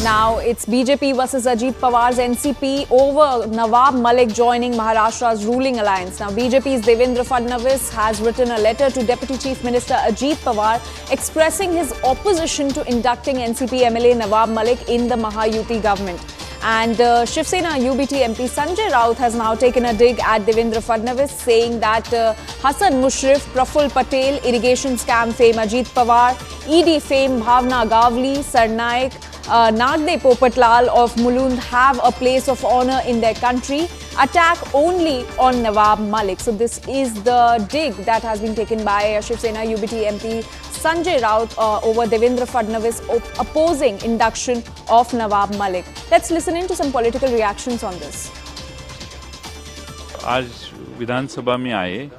Now it's BJP versus Ajit Pawar's NCP over Nawab Malik joining Maharashtra's ruling alliance. Now BJP's Devendra Fadnavis has written a letter to Deputy Chief Minister Ajit Pawar expressing his opposition to inducting NCP MLA Nawab Malik in the Mahayuti government. And Shiv Sena UBT MP Sanjay Raut has now taken a dig at Devendra Fadnavis, saying that Hassan Mushrif, Praful Patel, irrigation scam fame Ajit Pawar, ED fame Bhavna Gavli, Sarnaik, Nagde Popatlal of Mulund have a place of honor in their country. Attack only on Nawab Malik. So this is the dig that has been taken by Shiv Sena UBT MP Sanjay Raut over Devendra Fadnavis opposing induction of Nawab Malik. Let's listen in to some political reactions on this. आज विधानसभा में आए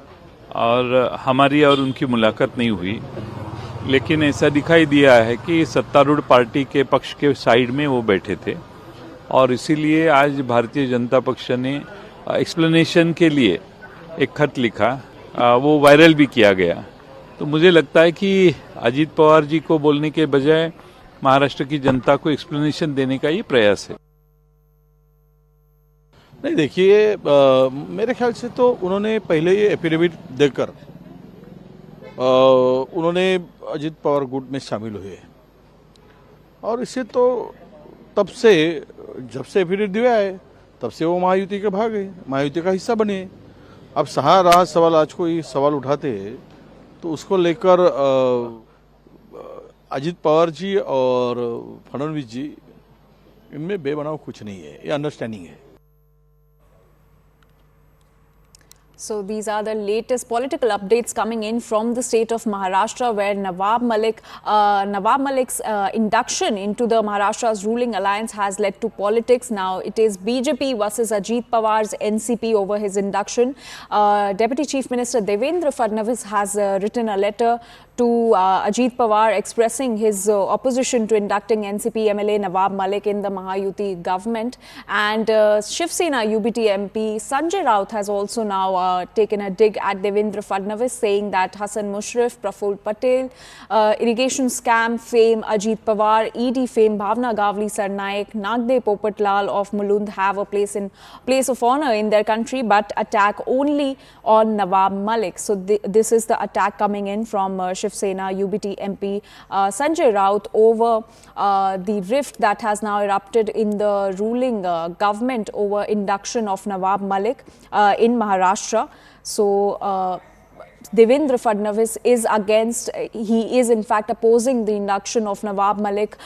और हमारी और उनकी मुलाकात नहीं हुई, लेकिन ऐसा दिखाई दिया है कि सत्तारूढ़ पार्टी के पक्ष के साइड में वो बैठे थे और इसीलिए आज भारतीय जनता पक्ष ने एक्सप्लेनेशन के लिए एक खत लिखा, वो वायरल भी किया गया। तो मुझे लगता है कि अजीत पवार जी को बोलने के बजाय महाराष्ट्र की जनता को एक्सप्लेनेशन देने का ये प्रयास है। नहीं, देखिए, मेरे ख्याल से तो उन्होंने पहले ये एफिडेविट देकर उन्होंने अजीत पवार गुट में शामिल हुए और इससे तो तब से जब से एफिडेविट दिया है तब से वो महायुति के भाग गए, महायुति का हिस्सा बने। अब सहा सवाल आज कोई सवाल उठाते तो उसको लेकर अजीत पवार जी और फडणवीस जी इनमें बेबनाव कुछ नहीं है, ये अंडरस्टैंडिंग है। So these are the latest political updates coming in from the state of Maharashtra, where Nawab Malik's induction into the Maharashtra's ruling alliance has led to politics. Now it is BJP versus Ajit Pawar's NCP over his induction. Deputy Chief Minister Devendra Fadnavis has written a letter to Ajit Pawar expressing his opposition to inducting NCP MLA Nawab Malik in the Mahayuti government. And Shiv Sena UBT MP Sanjay Raut has also now taken a dig at Devendra Fadnavis, saying that Hassan Mushrif, Praful Patel, irrigation scam fame Ajit Pawar, ED fame Bhavna Gavli, Sarnaik, Nagde Popatlal of Mulund have a place of honor in their country, but attack only on Nawab Malik. So this is the attack coming in from Shiv Sena UBT MP Sanjay Raut over the rift that has now erupted in the ruling government over induction of Nawab Malik in Maharashtra. So Devendra Fadnavis is against, he is in fact opposing the induction of Nawab Malik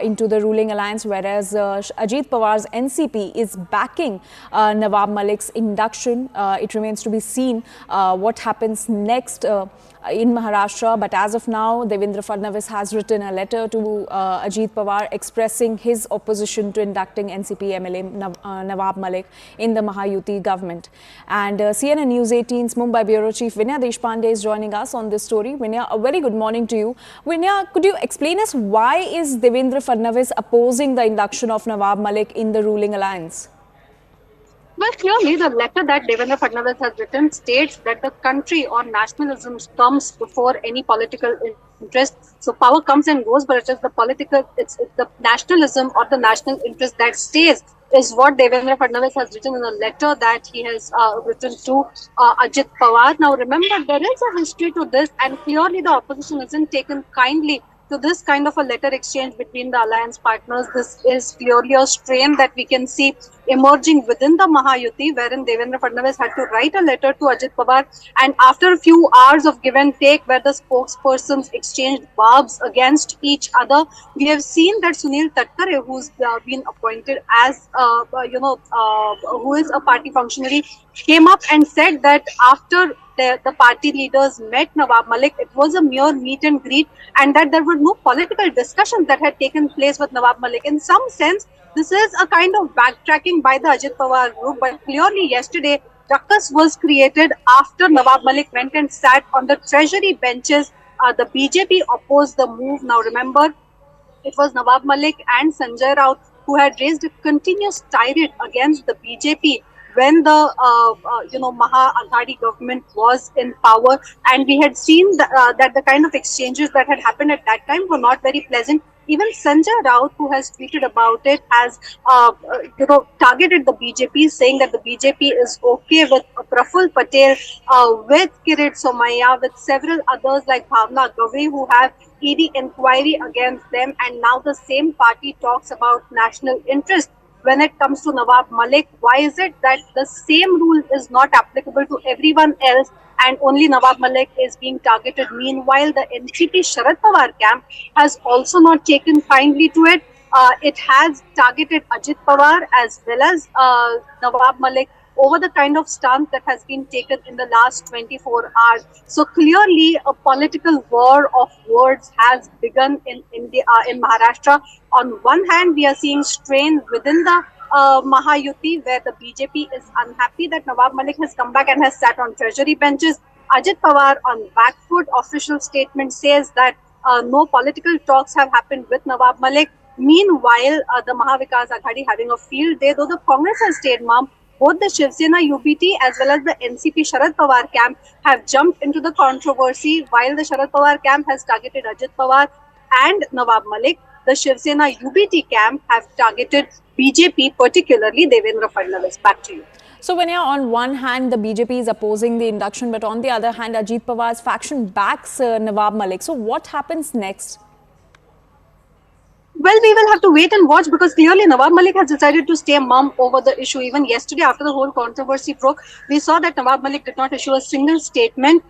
into the ruling alliance, whereas Ajit Pawar's NCP is backing Nawab Malik's induction. It remains to be seen what happens next in Maharashtra, but as of now, Devendra Fadnavis has written a letter to Ajit Pawar expressing his opposition to inducting NCP MLA Nawab Malik in the Mahayuti government. And CNN News 18's Mumbai Bureau Chief Vinaya Deshpande is joining us on this story. Vinaya, a very good morning to you. Vinaya, could you explain us why is Devendra Fadnavis opposing the induction of Nawab Malik in the ruling alliance? Well, clearly, the letter that Devendra Fadnavis has written states that the country or nationalism comes before any political interest. So power comes and goes, but it's just it's the nationalism or the national interest that stays, is what Devendra Fadnavis has written in a letter that he has written to Ajit Pawar. Now, remember, there is a history to this, and clearly the opposition isn't taken kindly to this kind of a letter exchange between the alliance partners. This is clearly a strain that we can see emerging within the Mahayuti, wherein Devendra Fadnavis had to write a letter to Ajit Pawar, and after a few hours of give and take where the spokespersons exchanged barbs against each other, we have seen that Sunil Tatkare, who's been appointed as who is a party functionary, came up and said that after the party leaders met Nawab Malik, it was a mere meet and greet, and that there were no political discussions that had taken place with Nawab Malik. In some sense, this is a kind of backtracking by the Ajit Pawar group, but clearly yesterday, ruckus was created after Nawab Malik went and sat on the treasury benches. The BJP opposed the move. Now remember, it was Nawab Malik and Sanjay Raut who had raised a continuous tirade against the BJP when the Maha Aghadi government was in power, and we had seen that the kind of exchanges that had happened at that time were not very pleasant. Even Sanjay Raut, who has tweeted about it, has targeted the BJP, saying that the BJP is okay with Praful Patel, with Kirit Somaiya, with several others like Bhavna Gave, who have ED inquiry against them, and now the same party talks about national interest. When it comes to Nawab Malik, why is it that the same rule is not applicable to everyone else and only Nawab Malik is being targeted? Meanwhile, the NCP Sharad Pawar camp has also not taken kindly to it. It has targeted Ajit Pawar as well as Nawab Malik over the kind of stance that has been taken in the last 24 hours. So clearly, a political war of words has begun in India, in Maharashtra. On one hand, we are seeing strain within the Mahayuti, where the BJP is unhappy that Nawab Malik has come back and has sat on treasury benches. Ajit Pawar, on back foot, official statement says that no political talks have happened with Nawab Malik. Meanwhile, the Mahavikas Aghadi having a field day, though the Congress has stayed mum. Both the Shiv Sena UBT as well as the NCP Sharad Pawar camp have jumped into the controversy, while the Sharad Pawar camp has targeted Ajit Pawar and Nawab Malik. The Shiv Sena UBT camp have targeted BJP, particularly Devendra Fadnavis. Back to you. So, when you're on one hand, the BJP is opposing the induction, but on the other hand, Ajit Pawar's faction backs Nawab Malik. So, what happens next? Well, we will have to wait and watch, because clearly Nawab Malik has decided to stay mum over the issue. Even yesterday, after the whole controversy broke, we saw that Nawab Malik did not issue a single statement.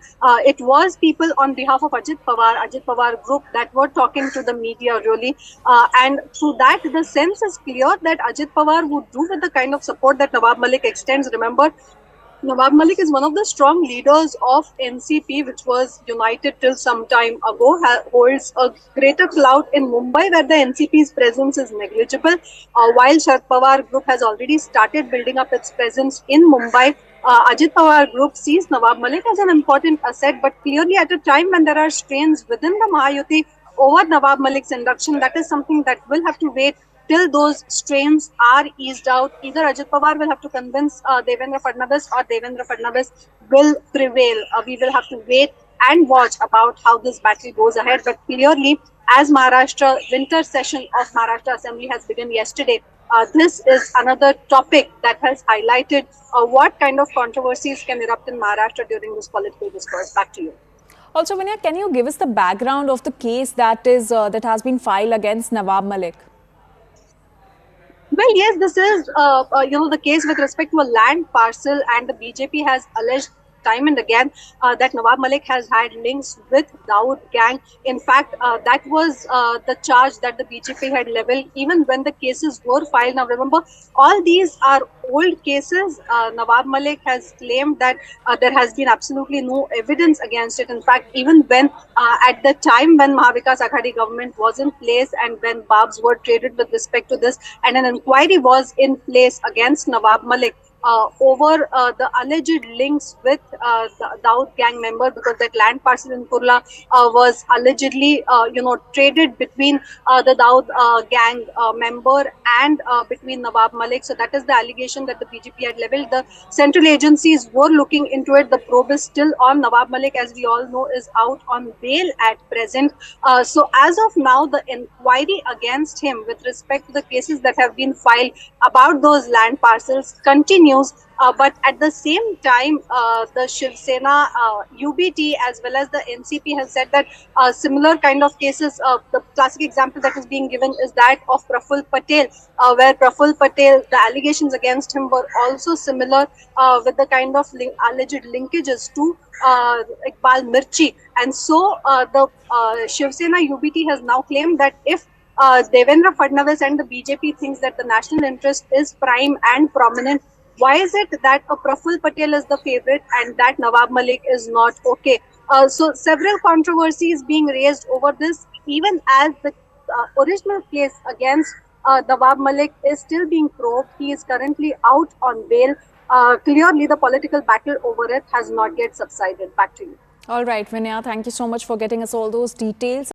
It was people on behalf of Ajit Pawar group, that were talking to the media really. And through that, the sense is clear that Ajit Pawar would do with the kind of support that Nawab Malik extends. Remember, Nawab Malik is one of the strong leaders of NCP, which was united till some time ago, holds a greater clout in Mumbai, where the NCP's presence is negligible. While Sharad Pawar group has already started building up its presence in Mumbai, Ajit Pawar group sees Nawab Malik as an important asset, but clearly at a time when there are strains within the Mahayuti over Nawab Malik's induction, that is something that will have to wait till those strains are eased out. Either Ajit Pawar will have to convince Devendra Fadnavis, or Devendra Fadnavis will prevail. We will have to wait and watch about how this battle goes ahead. But clearly, as Maharashtra winter session of Maharashtra Assembly has begun yesterday, this is another topic that has highlighted what kind of controversies can erupt in Maharashtra during this political discourse. Back to you. Also, Vinaya, can you give us the background of the case that has been filed against Nawab Malik? Well, yes, this is the case with respect to a land parcel, and the BJP has alleged time and again that Nawab Malik has had links with Dawood gang. In fact, that was the charge that the BJP had leveled even when the cases were filed. Now, remember, all these are old cases. Nawab Malik has claimed that there has been absolutely no evidence against it. In fact, even when at the time when Mahavikas Aghadi government was in place, and when barbs were traded with respect to this, and an inquiry was in place against Nawab Malik, over the alleged links with the Dawood gang member, because that land parcel in Kurla was allegedly traded between the Dawood gang member and between Nawab Malik. So that is the allegation that the BJP had leveled. The central agencies were looking into it. The probe is still on. Nawab Malik, as we all know, is out on bail at present. So as of now, the inquiry against him with respect to the cases that have been filed about those land parcels continues. But at the same time, the Shiv Sena UBT as well as the NCP has said that similar kind of cases, the classic example that is being given is that of Praful Patel, where Praful Patel, the allegations against him were also similar with the kind of alleged linkages to Iqbal Mirchi. And so the Shiv Sena UBT has now claimed that if Devendra Fadnavis and the BJP thinks that the national interest is prime and prominent, why is it that a Praful Patel is the favorite and that Nawab Malik is not okay? So several controversies being raised over this, even as the original case against Nawab Malik is still being probed. He is currently out on bail. Clearly, the political battle over it has not yet subsided. Back to you. All right, Vinaya, thank you so much for getting us all those details.